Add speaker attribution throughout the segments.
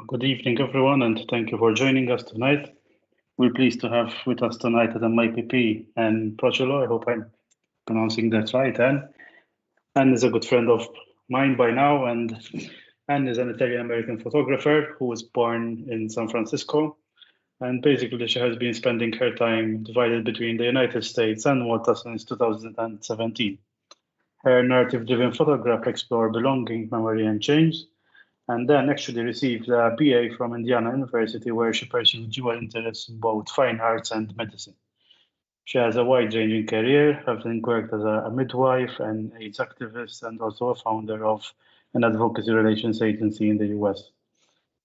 Speaker 1: Good evening, everyone, and thank you for joining us tonight. We're pleased to have with us tonight at the MIPP and Prochilo. I hope I'm pronouncing that right. Anne is a good friend of mine by now, and Anne is an Italian-American photographer who was born in San Francisco. And basically, she has been spending her time divided between the United States and Malta since 2017. Her narrative-driven photograph explore belonging, memory, and change, and then actually received a BA from Indiana University, where she pursued dual interests in both fine arts and medicine. She has a wide-ranging career, having worked as a midwife and AIDS activist, and also a founder of an advocacy relations agency in the US.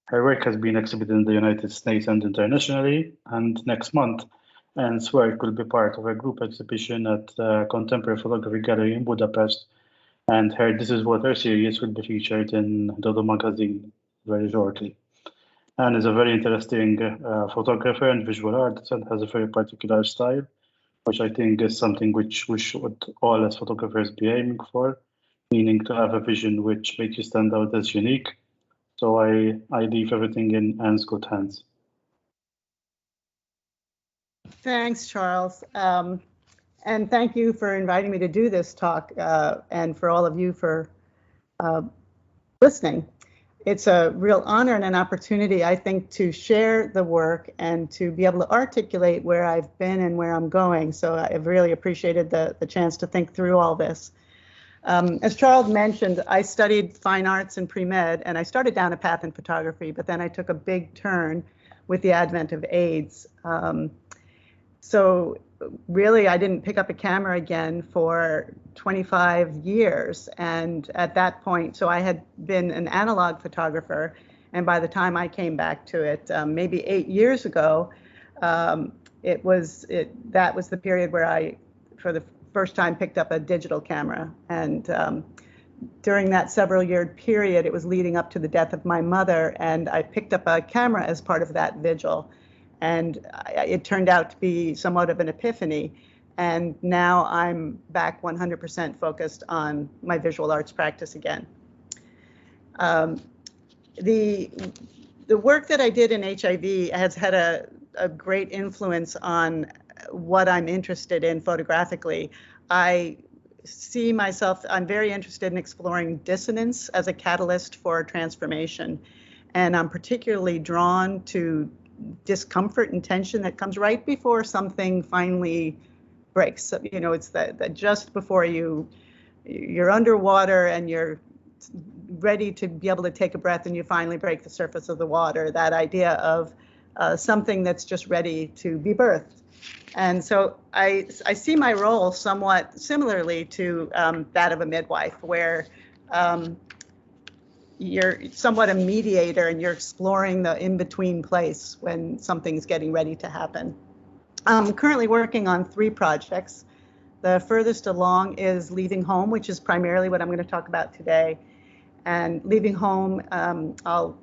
Speaker 1: Her work has been exhibited in the United States and internationally, and next month, Anne's work will be part of a group exhibition at the Contemporary Photography Gallery in Budapest, and her This Is Water series will be featured in Dodo magazine very shortly. Anne is a very interesting photographer and visual artist and has a very particular style, which I think is something which we should all as photographers be aiming for, meaning to have a vision which makes you stand out as unique. So I leave everything in Anne's good hands.
Speaker 2: Thanks, Charles. And thank you for inviting me to do this talk and for all of you for listening. It's a real honor and an opportunity, I think, to share the work and to be able to articulate where I've been and where I'm going. So I've really appreciated the chance to think through all this. As Charles mentioned, I studied fine arts and pre-med, and I started down a path in photography, but then I took a big turn with the advent of AIDS. So really, I didn't pick up a camera again for 25 years. And at that point, so I had been an analog photographer. And by the time I came back to it, maybe 8 years ago, that was the period where I, for the first time, picked up a digital camera. And during that several-year period, it was leading up to the death of my mother. And I picked up a camera as part of that vigil. And it turned out to be somewhat of an epiphany. And now I'm back 100% focused on my visual arts practice again. The work that I did in HIV has had a great influence on what I'm interested in photographically. I see myself, I'm very interested in exploring dissonance as a catalyst for transformation. And I'm particularly drawn to discomfort and tension that comes right before something finally breaks. So, you know, it's that just before you're underwater and you're ready to be able to take a breath and you finally break the surface of the water, that idea of something that's just ready to be birthed. And so I see my role somewhat similarly to that of a midwife, where you're somewhat a mediator and you're exploring the in-between place when something's getting ready to happen. I'm currently working on 3 projects. The furthest along is Leaving Home, which is primarily what I'm going to talk about today. And Leaving Home, I'll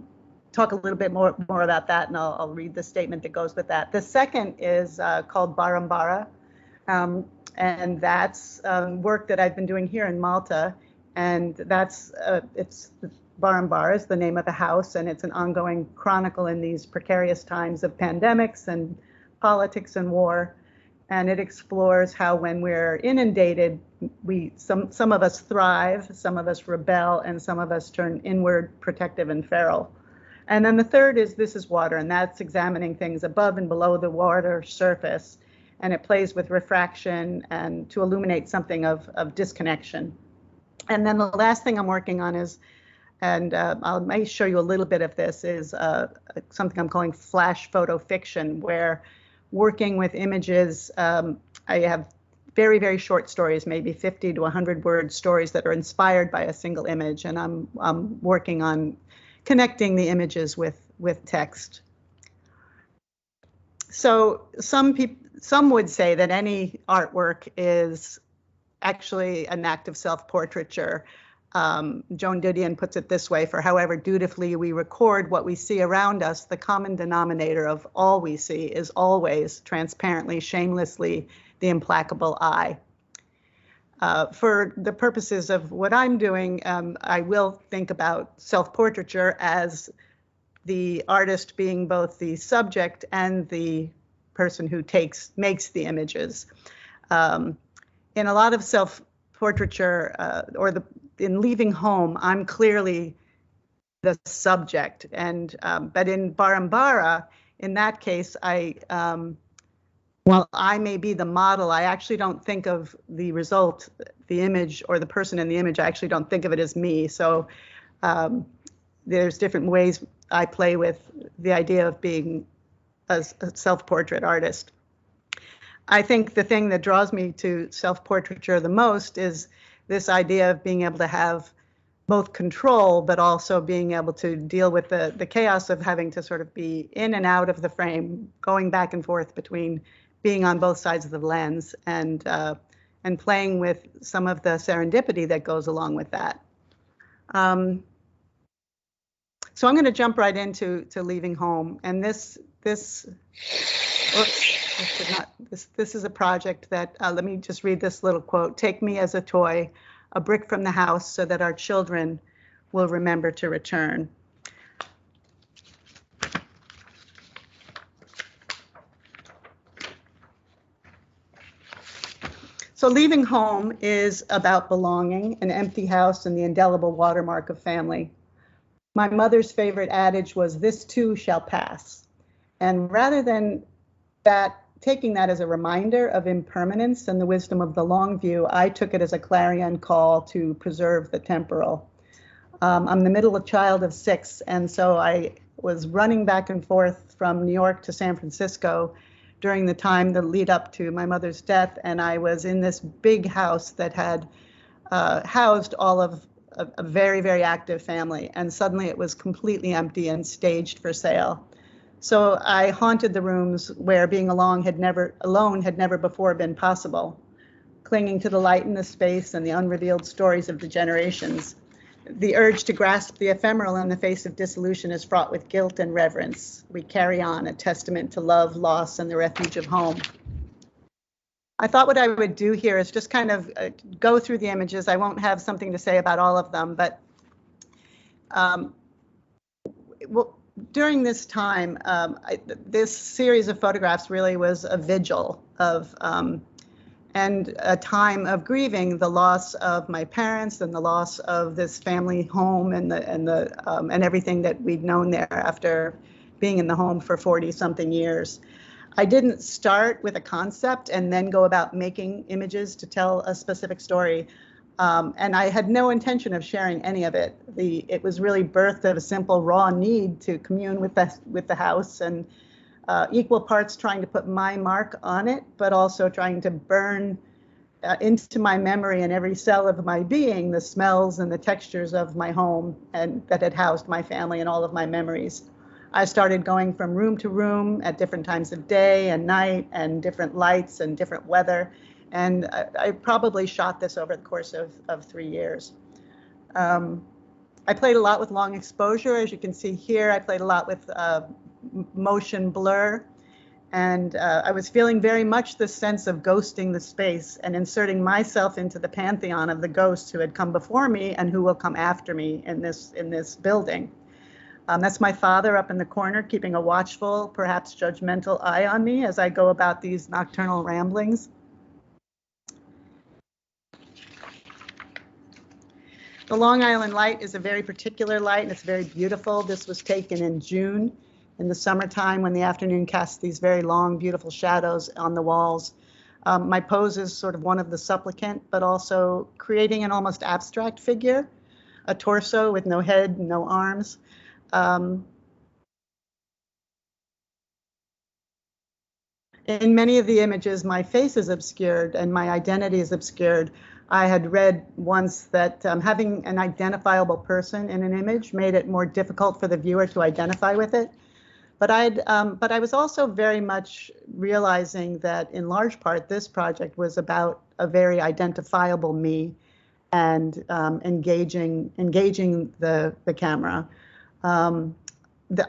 Speaker 2: talk a little bit more about that, and I'll read the statement that goes with that. The second is called Barambara, and that's work that I've been doing here in Malta. And that's it's Barambara is the name of the house, and it's an ongoing chronicle in these precarious times of pandemics and politics and war. And it explores how when we're inundated, some of us thrive, some of us rebel, and some of us turn inward, protective, and feral. And then the third is This Is Water, and that's examining things above and below the water surface. And it plays with refraction and to illuminate something of disconnection. And then the last thing I'm working on is, and I may show you a little bit of this, is something I'm calling flash photo fiction, where working with images, I have very, very short stories, maybe 50 to 100 word stories that are inspired by a single image. And I'm working on connecting the images with text. So some would say that any artwork is actually an act of self-portraiture. Joan Didion puts it this way: for however dutifully we record what we see around us, the common denominator of all we see is always, transparently, shamelessly, the implacable eye. For the purposes of what I'm doing, I will think about self-portraiture as the artist being both the subject and the person who makes the images. In a lot of self-portraiture, in Leaving Home, I'm clearly the subject, and but in Barambara, in that case, while I may be the model, I actually don't think of the result, the image, or the person in the image. I actually don't think of it as me. So there's different ways I play with the idea of being a self-portrait artist. I think the thing that draws me to self-portraiture the most is this idea of being able to have both control, but also being able to deal with the chaos of having to sort of be in and out of the frame, going back and forth between being on both sides of the lens and playing with some of the serendipity that goes along with that. So I'm going to jump right into Leaving Home, and this is a project that, let me just read this little quote. "Take me as a toy, a brick from the house, so that our children will remember to return." So Leaving Home is about belonging, an empty house, and the indelible watermark of family. My mother's favorite adage was, "This too shall pass." And rather than taking that as a reminder of impermanence and the wisdom of the long view, I took it as a clarion call to preserve the temporal. I'm the middle child of 6, and so I was running back and forth from New York to San Francisco during the time that lead up to my mother's death, and I was in this big house that had housed all of a very, very active family, and suddenly it was completely empty and staged for sale. So I haunted the rooms where being alone had never before been possible, clinging to the light in the space and the unrevealed stories of the generations. The urge to grasp the ephemeral in the face of dissolution is fraught with guilt and reverence. We carry on, a testament to love, loss, and the refuge of home. I thought what I would do here is just kind of go through the images. I won't have something to say about all of them, but during this time, this series of photographs really was a vigil of and a time of grieving the loss of my parents and the loss of this family home and everything that we'd known there after being in the home for 40-something years. I didn't start with a concept and then go about making images to tell a specific story. And I had no intention of sharing any of it. It was really birthed of a simple raw need to commune with the house, and equal parts trying to put my mark on it, but also trying to burn into my memory and every cell of my being the smells and the textures of my home and that had housed my family and all of my memories. I started going from room to room at different times of day and night and different lights and different weather. And I probably shot this over the course of 3 years. I played a lot with long exposure. As you can see here, I played a lot with motion blur. And I was feeling very much the sense of ghosting the space and inserting myself into the pantheon of the ghosts who had come before me and who will come after me in this building. That's my father up in the corner, keeping a watchful, perhaps judgmental eye on me as I go about these nocturnal ramblings. The Long Island light is a very particular light, and it's very beautiful. This was taken in June, in the summertime, when the afternoon casts these very long, beautiful shadows on the walls. My pose is sort of one of the supplicant, but also creating an almost abstract figure, a torso with no head, no arms. In many of the images, my face is obscured and my identity is obscured. I had read once that having an identifiable person in an image made it more difficult for the viewer to identify with it. But I was also very much realizing that in large part, this project was about a very identifiable me and engaging the camera.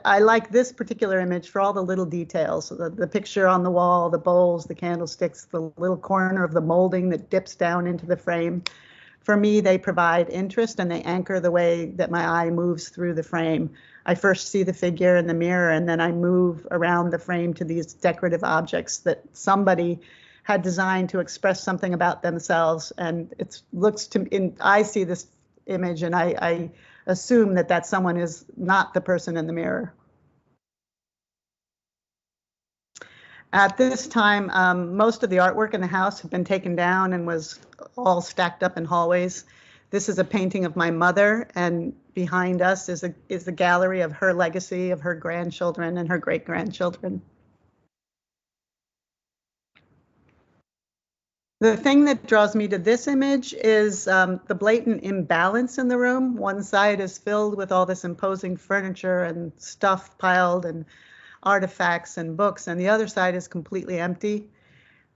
Speaker 2: I like this particular image for all the little details, the picture on the wall, the bowls, the candlesticks, the little corner of the molding that dips down into the frame. For me, they provide interest and they anchor the way that my eye moves through the frame. I first see the figure in the mirror, and then I move around the frame to these decorative objects that somebody had designed to express something about themselves. And it looks to, I see this image and I assume that that someone is not the person in the mirror. At this time, most of the artwork in the house had been taken down and was all stacked up in hallways. This is a painting of my mother, and behind us is a gallery of her legacy, of her grandchildren and her great-grandchildren. The thing that draws me to this image is the blatant imbalance in the room. One side is filled with all this imposing furniture and stuff piled and artifacts and books, and the other side is completely empty,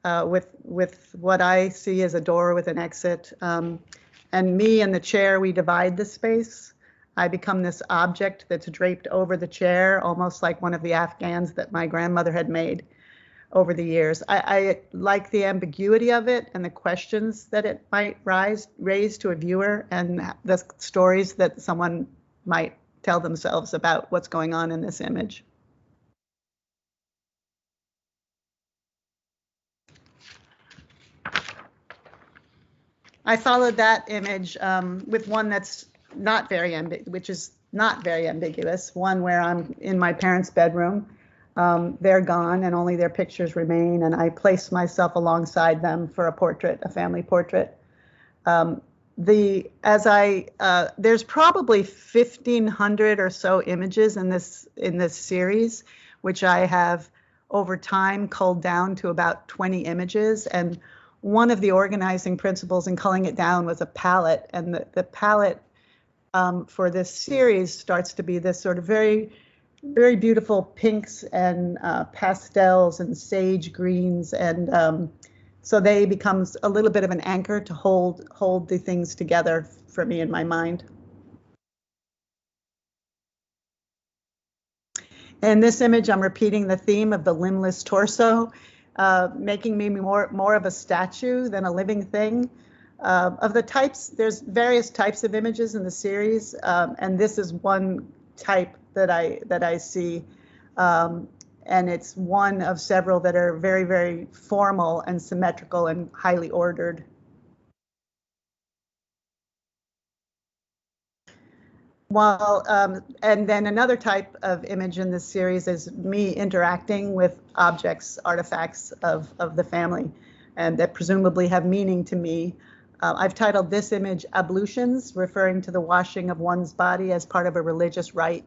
Speaker 2: with what I see as a door with an exit. And me and the chair, we divide the space. I become this object that's draped over the chair, almost like one of the Afghans that my grandmother had made over the years. I like the ambiguity of it and the questions that it might raise to a viewer, and the stories that someone might tell themselves about what's going on in this image. I followed that image with one that's not very ambiguous, one where I'm in my parents' bedroom. They're gone and only their pictures remain, and I place myself alongside them for a portrait, a family portrait. There's probably 1,500 or so images in this series, which I have over time culled down to about 20 images. And one of the organizing principles in culling it down was a palette, and the palette for this series starts to be this sort of very, very beautiful pinks and pastels and sage greens, and so they becomes a little bit of an anchor to hold the things together for me in my mind. In this image, I'm repeating the theme of the limbless torso, making me more of a statue than a living thing. Of the types, there's various types of images in the series, and this is one type that I see, and it's one of several that are very, very formal and symmetrical and highly ordered. And then another type of image in this series is me interacting with objects, artifacts of the family, and that presumably have meaning to me. I've titled this image Ablutions, referring to the washing of one's body as part of a religious rite.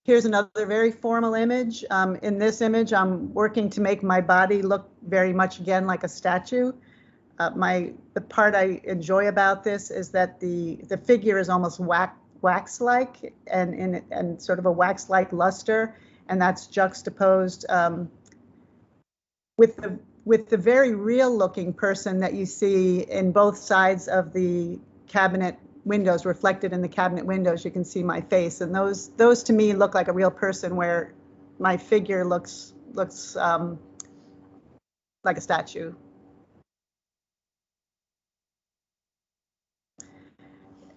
Speaker 2: Here's another very formal image. In this image, I'm working to make my body look very much again like a statue. The part I enjoy about this is that the figure is almost wax-like and sort of a wax-like luster, and that's juxtaposed with the very real-looking person that you see in both sides of the cabinet windows. Reflected in the cabinet windows, you can see my face, and those to me look like a real person, where my figure looks like a statue.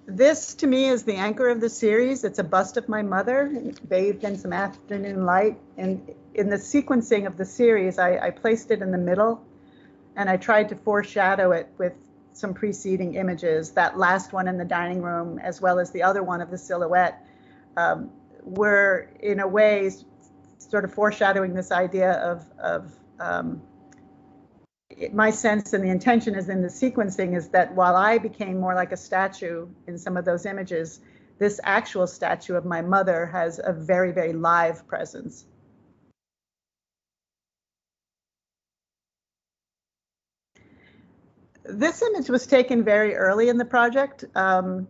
Speaker 2: This, to me, is the anchor of the series. It's a bust of my mother, bathed in some afternoon light. And in the sequencing of the series, I placed it in the middle, and I tried to foreshadow it with some preceding images. That last one in the dining room, as well as the other one of the silhouette, were, in a way, sort of foreshadowing this idea of my sense and the intention is in the sequencing is that while I became more like a statue in some of those images, this actual statue of my mother has a very, very live presence. This image was taken very early in the project. Last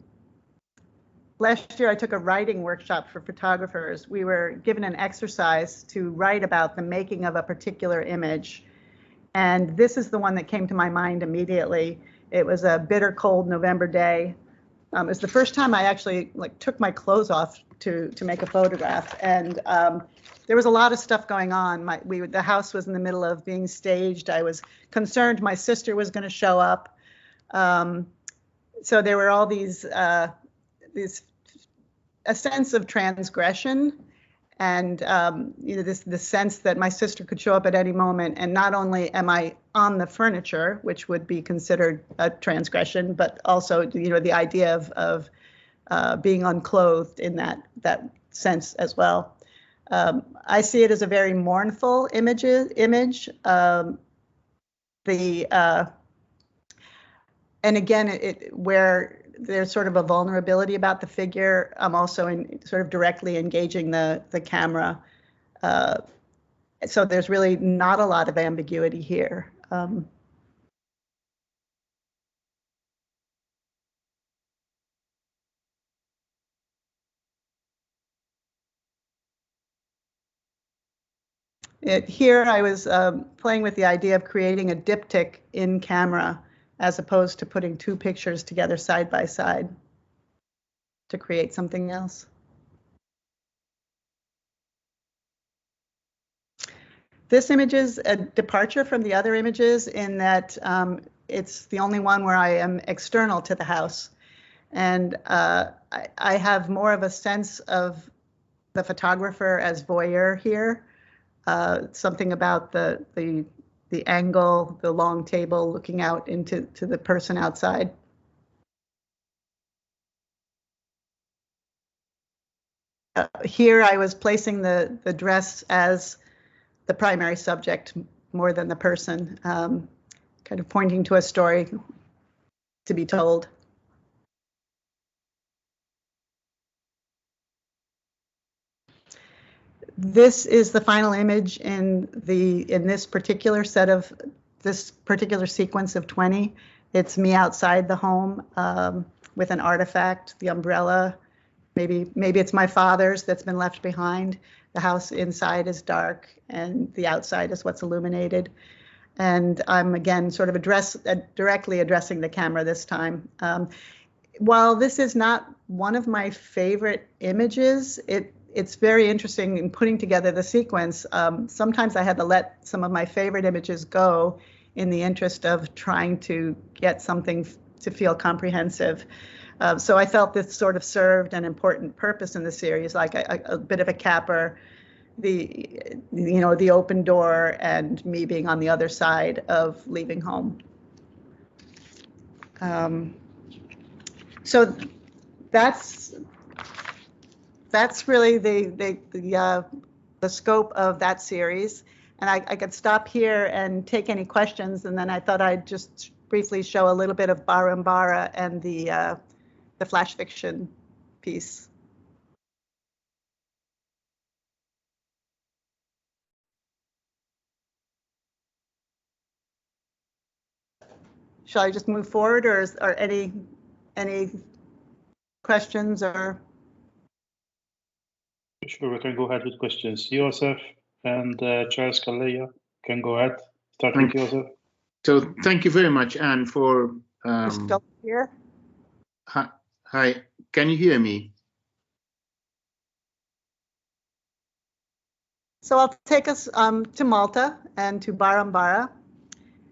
Speaker 2: year, I took a writing workshop for photographers. We were given an exercise to write about the making of a particular image. And this is the one that came to my mind immediately. It was a bitter cold November day. It's the first time I actually took my clothes off to make a photograph, and there was a lot of stuff going on. The house was in the middle of being staged. I was concerned my sister was going to show up, so there were all these a sense of transgression, and the sense that my sister could show up at any moment, and not only am I on the furniture, which would be considered a transgression, but also the idea of being unclothed in that sense as well. I see it as a very mournful image. And again, where there's sort of a vulnerability about the figure, I'm also sort of directly engaging the camera. So there's really not a lot of ambiguity here. Here I was playing with the idea of creating a diptych in camera, as opposed to putting two pictures together side by side to create something else. This image is a departure from the other images in that it's the only one where I am external to the house. And I have more of a sense of the photographer as voyeur here. Something about the angle, the long table looking out into the person outside. Here I was placing the dress as the primary subject more than the person, kind of pointing to a story to be told. This is the final image in this particular sequence of 20. It's me outside the home with an artifact, the umbrella. Maybe it's my father's that's been left behind. The house inside is dark and the outside is what's illuminated. And I'm again sort of directly addressing the camera this time. While this is not one of my favorite images, it's very interesting in putting together the sequence. Sometimes I had to let some of my favorite images go in the interest of trying to get something to feel comprehensive. So I felt this sort of served an important purpose in the series, like a bit of a capper, the open door and me being on the other side of leaving home. So that's really the scope of that series. And I could stop here and take any questions, and then I thought I'd just briefly show a little bit of Barambara and the flash fiction piece. Shall I just move forward, or are any questions or?
Speaker 1: Sure, we can go ahead with questions. Joseph and Charles Kaleya can go ahead. Start with Joseph.
Speaker 3: So thank you very much, Anne, for.
Speaker 2: Still here?
Speaker 3: Hi, can you hear me?
Speaker 2: So I'll take us to Malta and to Barambara,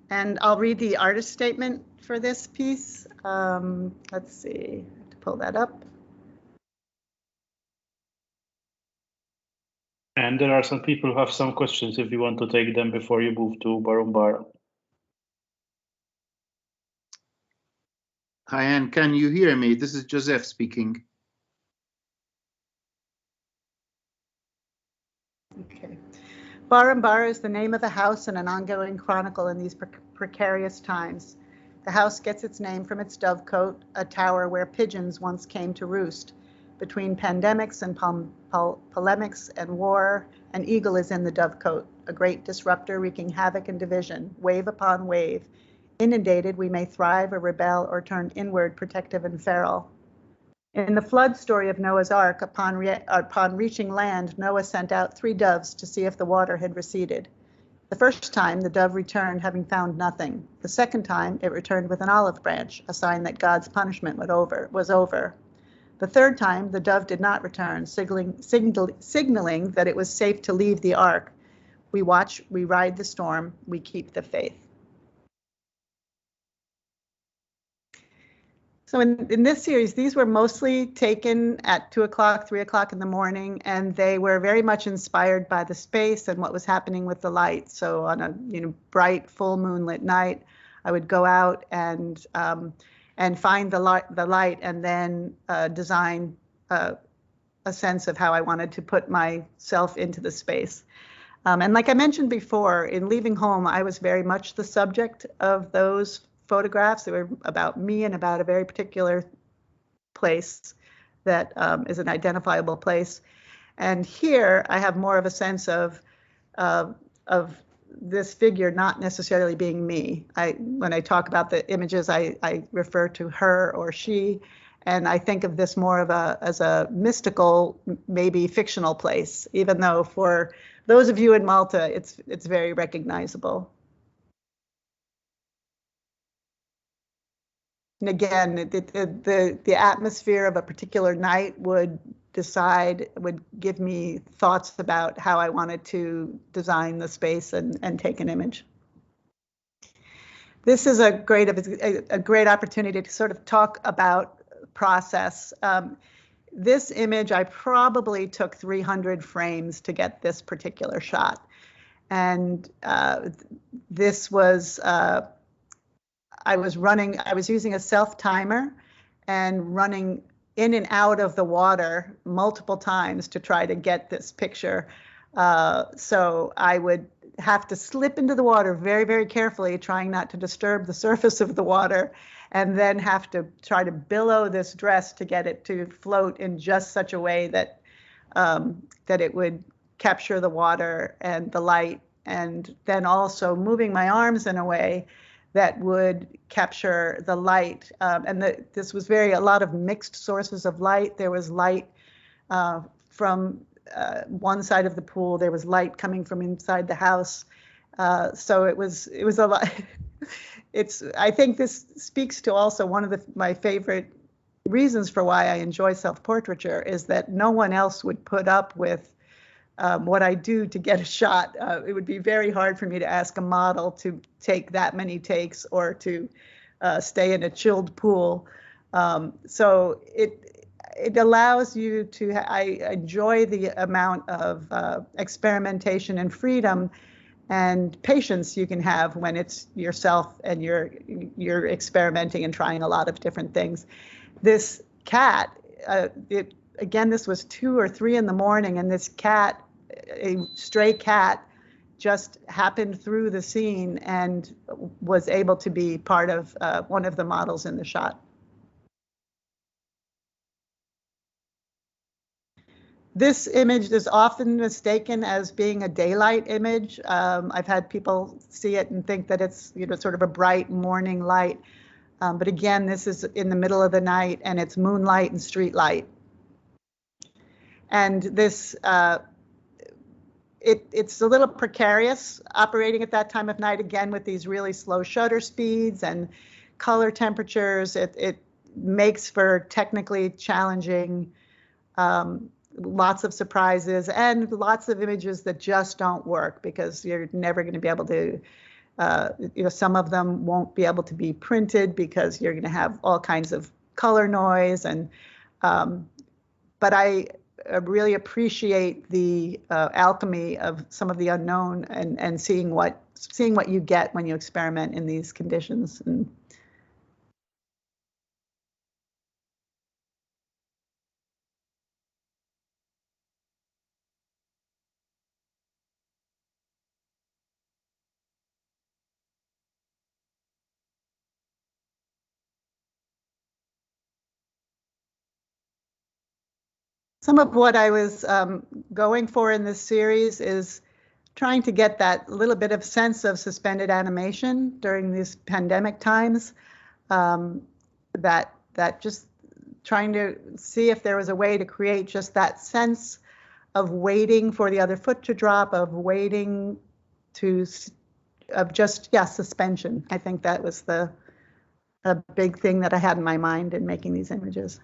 Speaker 2: and I'll read the artist statement for this piece. Let's see, to pull that up.
Speaker 1: And there are some people who have some questions if you want to take them before you move to Barambara.
Speaker 3: Hi, Anne, can you hear me? This is Joseph speaking.
Speaker 2: Okay. Barambara is the name of a house and an ongoing chronicle in these precarious times. The house gets its name from its dovecote, a tower where pigeons once came to roost. Between pandemics and polemics and war, an eagle is in the dovecote, a great disruptor wreaking havoc and division, wave upon wave. Inundated, we may thrive or rebel or turn inward, protective and feral. In the flood story of Noah's Ark, upon reaching land, Noah sent out 3 doves to see if the water had receded. The first time, the dove returned having found nothing. The second time, it returned with an olive branch, a sign that God's punishment was over. The third time, the dove did not return, signaling that it was safe to leave the ark. We watch, we ride the storm, we keep the faith. So in this series, these were mostly taken at 2 o'clock, 3 o'clock in the morning, and they were very much inspired by the space and what was happening with the light. So on a bright, full moonlit night, I would go out and find the light, and then design a sense of how I wanted to put myself into the space. And like I mentioned before, in leaving home, I was very much the subject of those photographs. They were about me and about a very particular place that is an identifiable place. And here I have more of a sense of this figure not necessarily being me. When I talk about the images, I refer to her or she, and I think of this more of as a mystical, maybe fictional place, even though for those of you in Malta, it's very recognizable. And again, the atmosphere of a particular night would give me thoughts about how I wanted to design the space and take an image. This is a great opportunity to sort of talk about process. This image, I probably took 300 frames to get this particular shot. And this was, I was using a self timer and running in and out of the water multiple times to try to get this picture. So I would have to slip into the water very, very carefully, trying not to disturb the surface of the water, and then have to try to billow this dress to get it to float in just such a way that that it would capture the water and the light, and then also moving my arms in a way that would capture the light. This was a lot of mixed sources of light. There was light from one side of the pool. There was light coming from inside the house. So it was a lot. I think this speaks to also one of my favorite reasons for why I enjoy self-portraiture is that no one else would put up with what I do to get a shot. It would be very hard for me to ask a model to take that many takes or to stay in a chilled pool. So it allows you to, I enjoy the amount of experimentation and freedom and patience you can have when it's yourself and you're experimenting and trying a lot of different things. This cat, again, this was 2 or 3 in the morning, and this cat, a stray cat, just happened through the scene and was able to be part of one of the models in the shot. This image is often mistaken as being a daylight image. I've had people see it and think that it's sort of a bright morning light. But again, this is in the middle of the night, and it's moonlight and street light. And this, it's a little precarious operating at that time of night, again, with these really slow shutter speeds and color temperatures. It makes for technically challenging, lots of surprises and lots of images that just don't work because you're never going to be able to, some of them won't be able to be printed because you're going to have all kinds of color noise. And but I really appreciate the alchemy of some of the unknown and seeing what you get when you experiment in these conditions. And some of what I was going for in this series is trying to get that little bit of sense of suspended animation during these pandemic times. That just trying to see if there was a way to create just that sense of waiting for the other foot to drop, of waiting of just, suspension. I think that was a big thing that I had in my mind in making these images.